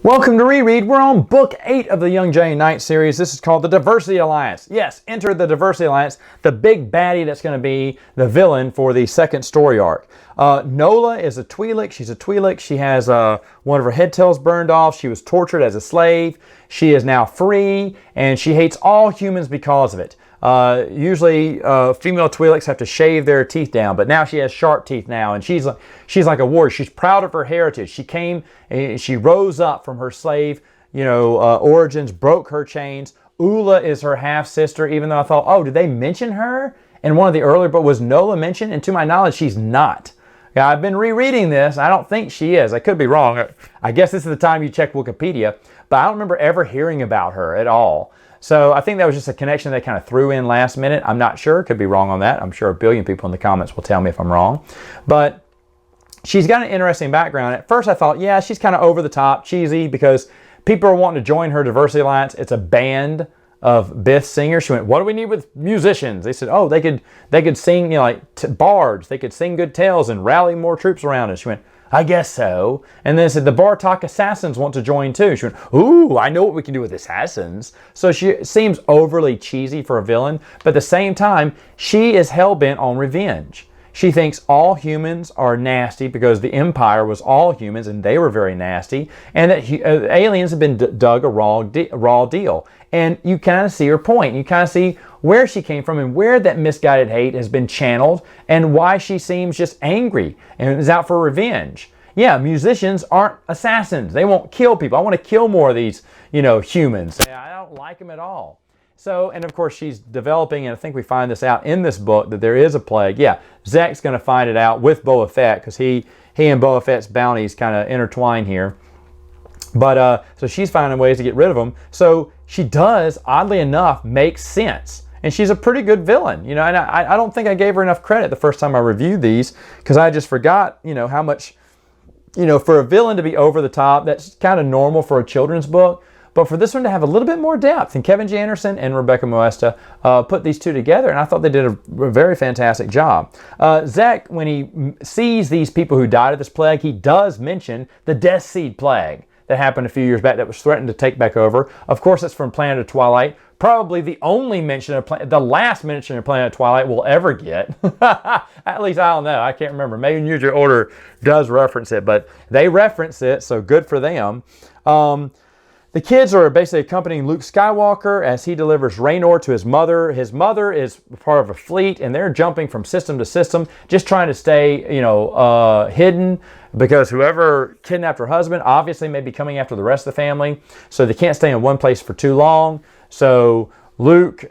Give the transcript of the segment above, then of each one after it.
Welcome to Reread. We're on Book 8 of the Young Jedi Knight series. This is called the Diversity Alliance. Yes, enter the Diversity Alliance, the big baddie that's going to be the villain for the second story arc. Nola is a Twi'lek. She's a Twi'lek. She has one of her head tails burned off. She was tortured as a slave. She is now free, and she hates all humans because of it. Usually female Twi'leks have to shave their teeth down, but now she has sharp teeth now, and she's like a warrior. She's proud of her heritage. She rose up from her slave, origins, broke her chains. Oola is her half sister, even though I thought, oh, did they mention her in one of the earlier, but was Nola mentioned? And to my knowledge, she's not. Yeah, I've been rereading this. I don't think she is. I could be wrong. I guess this is the time you check Wikipedia, but I don't remember ever hearing about her at all. So I think that was just a connection they kind of threw in last minute. I'm not sure. Could be wrong on that. I'm sure a billion people in the comments will tell me if I'm wrong. But she's got an interesting background. At first I thought, yeah, she's kind of over the top, cheesy, because people are wanting to join her Diversity Alliance. It's a band of Bith singers. She went, what do we need with musicians? They said, oh, they could sing, bards. They could sing good tales and rally more troops around us. She went, I guess so. And then it said the Bartok assassins want to join too. She went, ooh, I know what we can do with assassins. So she seems overly cheesy for a villain, but at the same time, she is hell-bent on revenge. She thinks all humans are nasty because the Empire was all humans and they were very nasty, and that aliens have been dug a raw deal. And you kind of see her point. You kind of see where she came from and where that misguided hate has been channeled and why she seems just angry and is out for revenge. Yeah, musicians aren't assassins. They won't kill people. I want to kill more of these, humans. I don't like them at all. So, and of course she's developing, and I think we find this out in this book, that there is a plague. Yeah, Zek's going to find it out with Boba Fett because he and Boba Fett's bounties kind of intertwine here. But, so she's finding ways to get rid of them. So she does, oddly enough, make sense. And she's a pretty good villain, and I don't think I gave her enough credit the first time I reviewed these because I just forgot, how much, for a villain to be over the top, that's kind of normal for a children's book. But for this one to have a little bit more depth, and Kevin J. Anderson and Rebecca Moesta put these two together, and I thought they did a very fantastic job. Zek, when he sees these people who died of this plague, he does mention the Death Seed plague that happened a few years back that was threatened to take back over. Of course, it's from Planet of Twilight. Probably the only mention of the last mention of Planet of Twilight we'll ever get. At least I don't know. I can't remember. Maybe New Jedi Order does reference it, but they reference it, so good for them. The kids are basically accompanying Luke Skywalker as he delivers Raynor to his mother. His mother is part of a fleet, and they're jumping from system to system, just trying to stay, hidden, because whoever kidnapped her husband obviously may be coming after the rest of the family, so they can't stay in one place for too long. So Luke,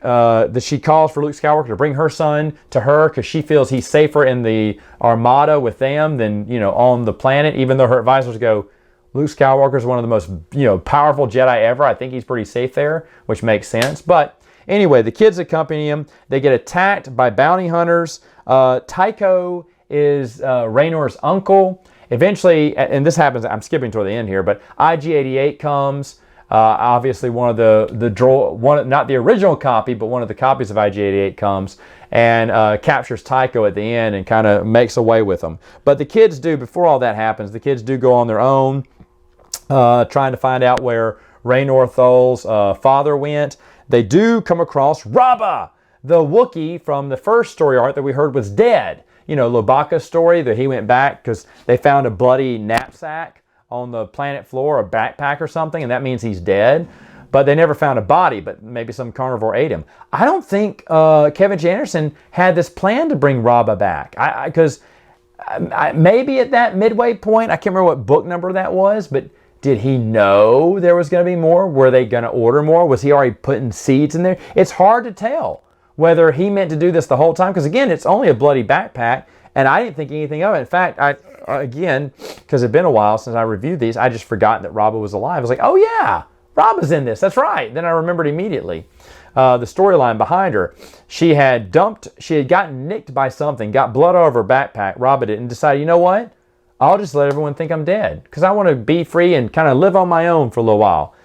she calls for Luke Skywalker to bring her son to her because she feels he's safer in the Armada with them than, on the planet, even though her advisors go, Luke Skywalker is one of the most, powerful Jedi ever. I think he's pretty safe there, which makes sense. But anyway, the kids accompany him. They get attacked by bounty hunters. Tycho is Raynor's uncle. Eventually, and this happens, I'm skipping toward the end here, but IG-88 comes. Obviously, one of not the original copy, but one of the copies of IG-88 comes and captures Tycho at the end and kind of makes away with him. But the kids do, before all that happens, the kids do go on their own, trying to find out where Raynor Thol's father went. They do come across Rabba, the Wookiee from the first story arc that we heard was dead. Lobaka's story, that he went back because they found a bloody knapsack on the planet floor, a backpack or something, and that means he's dead. But they never found a body, but maybe some carnivore ate him. I don't think Kevin J. Anderson had this plan to bring Rabba back. Because maybe at that midway point, I can't remember what book number that was, but did he know there was going to be more? Were they going to order more? Was he already putting seeds in there? It's hard to tell whether he meant to do this the whole time, because again, it's only a bloody backpack, and I didn't think anything of it. In fact, again, because it's been a while since I reviewed these, I just forgot that Rabba was alive. I was like, oh yeah, Rabba's in this. That's right. Then I remembered immediately the storyline behind her. She had gotten nicked by something, got blood all over her backpack. Rabba did, and decided, you know what? I'll just let everyone think I'm dead because I want to be free and kind of live on my own for a little while.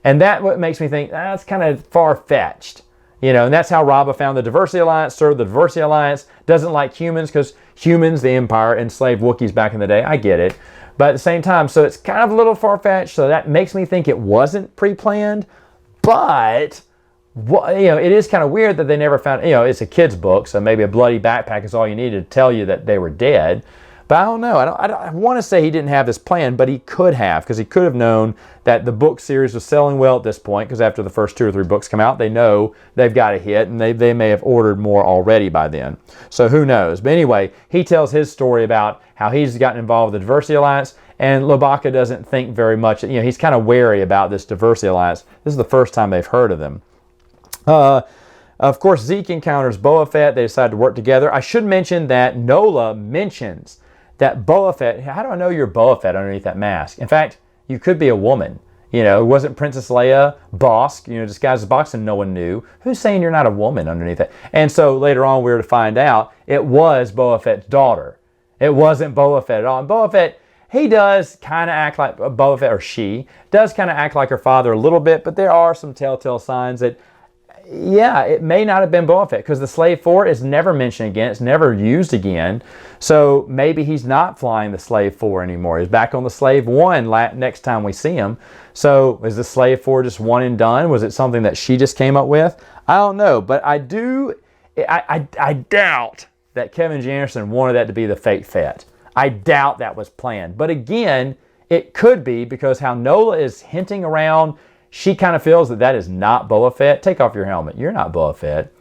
And that what makes me think that's kind of far-fetched. And that's how Rabba found the Diversity Alliance, served the Diversity Alliance, doesn't like humans because humans, the Empire, enslaved Wookiees back in the day. I get it. But at the same time, so it's kind of a little far-fetched, so that makes me think it wasn't pre-planned. But it is kind of weird that they never found, it's a kid's book, so maybe a bloody backpack is all you needed to tell you that they were dead. But I don't know. I want to say he didn't have this plan, but he could have, because he could have known that the book series was selling well at this point, because after the first 2 or 3 books come out, they know they've got a hit, and they may have ordered more already by then. So who knows? But anyway, he tells his story about how he's gotten involved with the Diversity Alliance, and Lubaka doesn't think very much. He's kind of wary about this Diversity Alliance. This is the first time they've heard of them. Of course, Zeke encounters Boba Fett. They decide to work together. I should mention that Nola mentions that Boba Fett, how do I know you're Boba Fett underneath that mask? In fact, you could be a woman. It wasn't Princess Leia, Bosk, disguised as Bosk, and no one knew. Who's saying you're not a woman underneath that? And so later on, we were to find out it was Boba Fett's daughter. It wasn't Boba Fett at all. And Boba Fett, he does kind of act like Boba Fett, or she does kind of act like her father a little bit, but there are some telltale signs that, yeah, it may not have been Boba Fett, because the Slave 4 is never mentioned again. It's never used again. So maybe he's not flying the Slave 4 anymore. He's back on the Slave 1 next time we see him. So is the Slave 4 just one and done? Was it something that she just came up with? I don't know. But I doubt that Kevin Janderson wanted that to be the fake Fett. I doubt that was planned. But again, it could be, because how Nola is hinting around, she kind of feels that is not Boba Fett. Take off your helmet. You're not Boba Fett.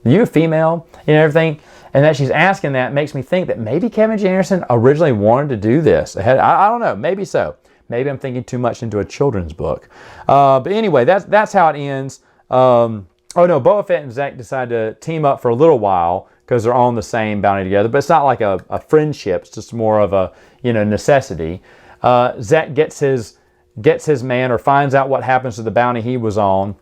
You a female and everything. And that she's asking that makes me think that maybe Kevin Janderson originally wanted to do this. I don't know. Maybe so. Maybe I'm thinking too much into a children's book. But anyway, that's how it ends. Boba Fett and Zach decide to team up for a little while because they're on the same bounty together. But it's not like a friendship. It's just more of a necessity. Zach gets his man, or finds out what happens to the bounty he was on.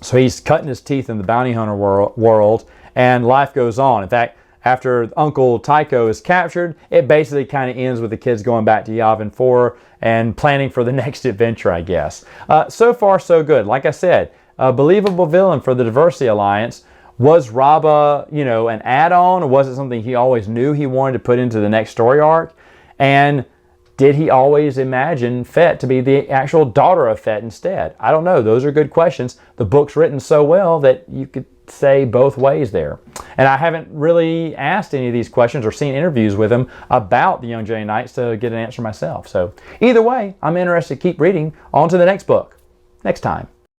So he's cutting his teeth in the bounty hunter world, and life goes on. In fact, after Uncle Tycho is captured, it basically kind of ends with the kids going back to Yavin 4 and planning for the next adventure, I guess. So far, so good. Like I said, a believable villain for the Diversity Alliance. Was Raba, an add-on, or was it something he always knew he wanted to put into the next story arc? And did he always imagine Fett to be the actual daughter of Fett instead? I don't know. Those are good questions. The book's written so well that you could say both ways there. And I haven't really asked any of these questions or seen interviews with him about the Young Jedi Knights to get an answer myself. So either way, I'm interested to keep reading. On to the next book next time.